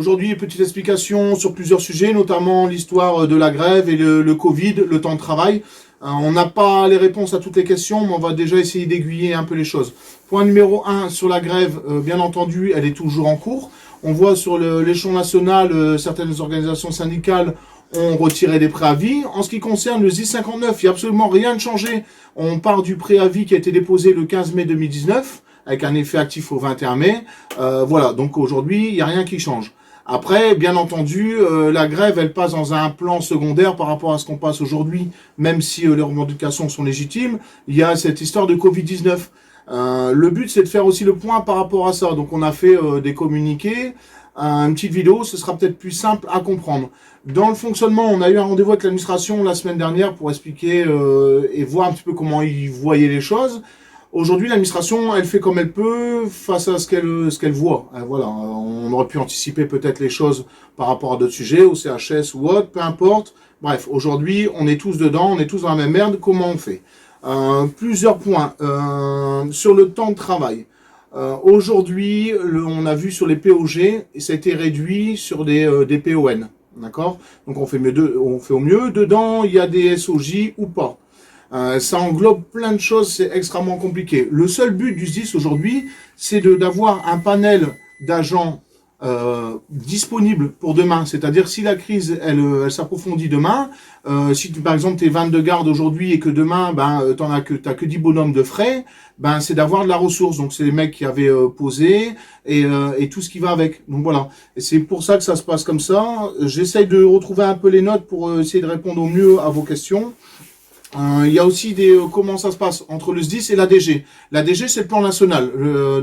Aujourd'hui, petite explication sur plusieurs sujets, notamment l'histoire de la grève et le Covid, le temps de travail. On n'a pas les réponses à toutes les questions, mais on va déjà essayer d'aiguiller un peu les choses. Point numéro 1, sur la grève, bien entendu, elle est toujours en cours. On voit sur l'échelon national, certaines organisations syndicales ont retiré des préavis. En ce qui concerne le ZIS 59, il n'y a absolument rien de changé. On part du préavis qui a été déposé le 15 mai 2019, avec un effet actif au 21 mai. Voilà, donc aujourd'hui, il n'y a rien qui change. Après, bien entendu, la grève, elle passe dans un plan secondaire par rapport à ce qu'on passe aujourd'hui, même si les revendications sont légitimes. Il y a cette histoire de Covid-19. Le but, c'est de faire aussi le point par rapport à ça. Donc, on a fait des communiqués, une petite vidéo, ce sera peut-être plus simple à comprendre. Dans le fonctionnement, on a eu un rendez-vous avec l'administration la semaine dernière pour expliquer et voir un petit peu comment ils voyaient les choses. Aujourd'hui, l'administration, elle fait comme elle peut face à ce qu'elle voit. Voilà, on aurait pu anticiper peut-être les choses par rapport à d'autres sujets, au CHS ou autre, peu importe. Bref, aujourd'hui, on est tous dedans, on est tous dans la même merde. Comment on fait? Plusieurs points sur le temps de travail. Aujourd'hui, on a vu sur les POG, et ça a été réduit sur des PON. D'accord? Donc on fait au mieux. Dedans, il y a des SOJ ou pas. Ça englobe plein de choses, c'est extrêmement compliqué. Le seul but du SDIS aujourd'hui, c'est d'avoir un panel d'agents disponibles pour demain. C'est-à-dire si la crise, elle s'approfondit demain, si par exemple t'es 22 gardes aujourd'hui et que demain, t'as que 10 bonhommes de frais, c'est d'avoir de la ressource. Donc c'est les mecs qui avaient posé et tout ce qui va avec. Donc voilà. Et c'est pour ça que ça se passe comme ça. J'essaye de retrouver un peu les notes pour essayer de répondre au mieux à vos questions. Il y a aussi comment ça se passe entre le SDIS et la DG. La DG, c'est le plan national.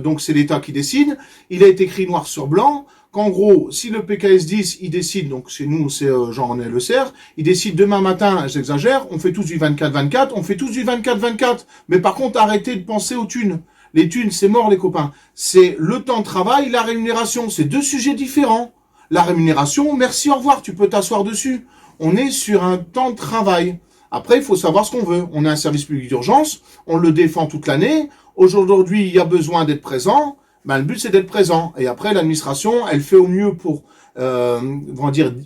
Donc, c'est l'État qui décide. Il a été écrit noir sur blanc qu'en gros, si le PKS10, il décide, donc chez nous, c'est Jean-René Le Serre, il décide demain matin, j'exagère, on fait tous du 24-24, on fait tous du 24-24. Mais par contre, arrêtez de penser aux thunes. Les thunes, c'est mort, les copains. C'est le temps de travail, la rémunération. C'est deux sujets différents. La rémunération, merci, au revoir, tu peux t'asseoir dessus. On est sur un temps de travail. Après, il faut savoir ce qu'on veut. On a un service public d'urgence, on le défend toute l'année. Aujourd'hui, il y a besoin d'être présent. Le but, c'est d'être présent. Et après, l'administration, elle fait au mieux pour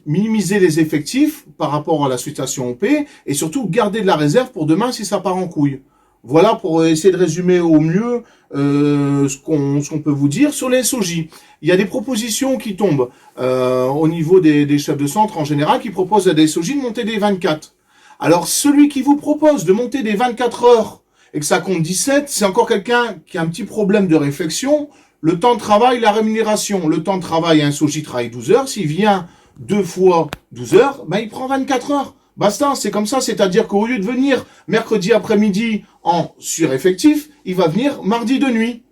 minimiser les effectifs par rapport à la situation OP et surtout garder de la réserve pour demain si ça part en couille. Voilà pour essayer de résumer au mieux ce qu'on peut vous dire sur les SOJ. Il y a des propositions qui tombent au niveau des chefs de centre en général qui proposent à des SOJ de monter des 24. Alors, celui qui vous propose de monter des 24 heures et que ça compte 17, c'est encore quelqu'un qui a un petit problème de réflexion. Le temps de travail, la rémunération. Le temps de travail, un SOJ travaille 12 heures. S'il vient 2 fois 12 heures, il prend 24 heures. Basta, c'est comme ça. C'est-à-dire qu'au lieu de venir mercredi après-midi en sureffectif, il va venir mardi de nuit.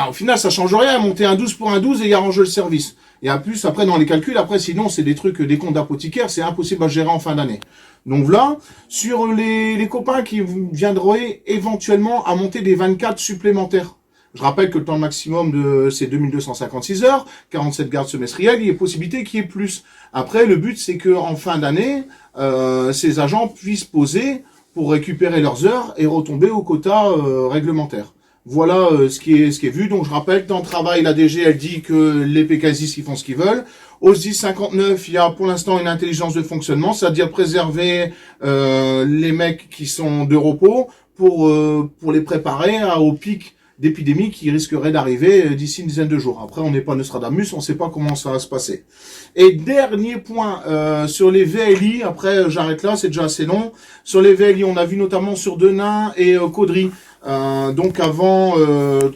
Au final, ça change rien. Monter un 12 pour un 12 et il arrange le service. Et en plus, après, dans les calculs, sinon, c'est des trucs, des comptes d'apothicaire, c'est impossible à gérer en fin d'année. Donc voilà, sur les copains qui viendraient éventuellement à monter des 24 supplémentaires. Je rappelle que le temps maximum c'est 2256 heures, 47 gardes semestriels, il y a possibilité qu'il y ait plus. Après, le but, c'est que en fin d'année, ces agents puissent poser pour récupérer leurs heures et retomber au quota réglementaire. Voilà ce qui est vu. Donc je rappelle, temps de travail, la DG, elle dit que les PKS ils font ce qu'ils veulent. Au SDIS 59, il y a pour l'instant une intelligence de fonctionnement, c'est-à-dire préserver les mecs qui sont de repos pour les préparer au pic d'épidémie qui risquerait d'arriver d'ici une dizaine de jours. Après, on n'est pas Nostradamus, on ne sait pas comment ça va se passer. Et dernier point, sur les VLI, après j'arrête là, c'est déjà assez long. Sur les VLI, on a vu notamment sur Denain et Caudry. Donc avant,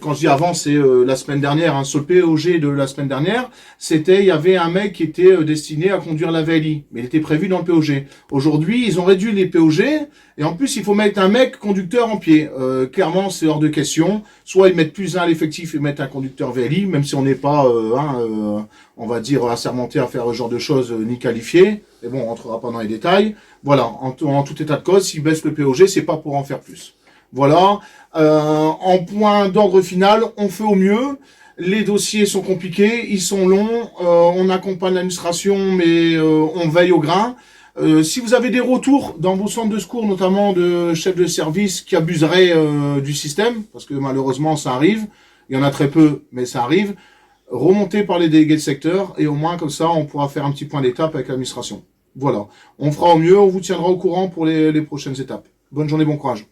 quand je dis avant, c'est la semaine dernière, sur le POG de la semaine dernière, il y avait un mec qui était destiné à conduire la VLI, mais il était prévu dans le POG. Aujourd'hui, ils ont réduit les POG, et en plus, il faut mettre un mec conducteur en pied. Clairement, c'est hors de question. Soit ils mettent plus un à l'effectif et mettent un conducteur VLI, même si on n'est pas, on va dire, assermenté à faire ce genre de choses ni qualifié. Mais bon, on rentrera pas dans les détails. Voilà, en tout état de cause, s'ils baissent le POG, c'est pas pour en faire plus. Voilà, en point d'ordre final, on fait au mieux. Les dossiers sont compliqués, ils sont longs, on accompagne l'administration, mais on veille au grain. Si vous avez des retours dans vos centres de secours, notamment de chefs de service qui abuseraient du système, parce que malheureusement ça arrive, il y en a très peu, mais ça arrive, remonter par les délégués de secteur, et au moins comme ça, on pourra faire un petit point d'étape avec l'administration. Voilà, on fera au mieux, on vous tiendra au courant pour les prochaines étapes. Bonne journée, bon courage.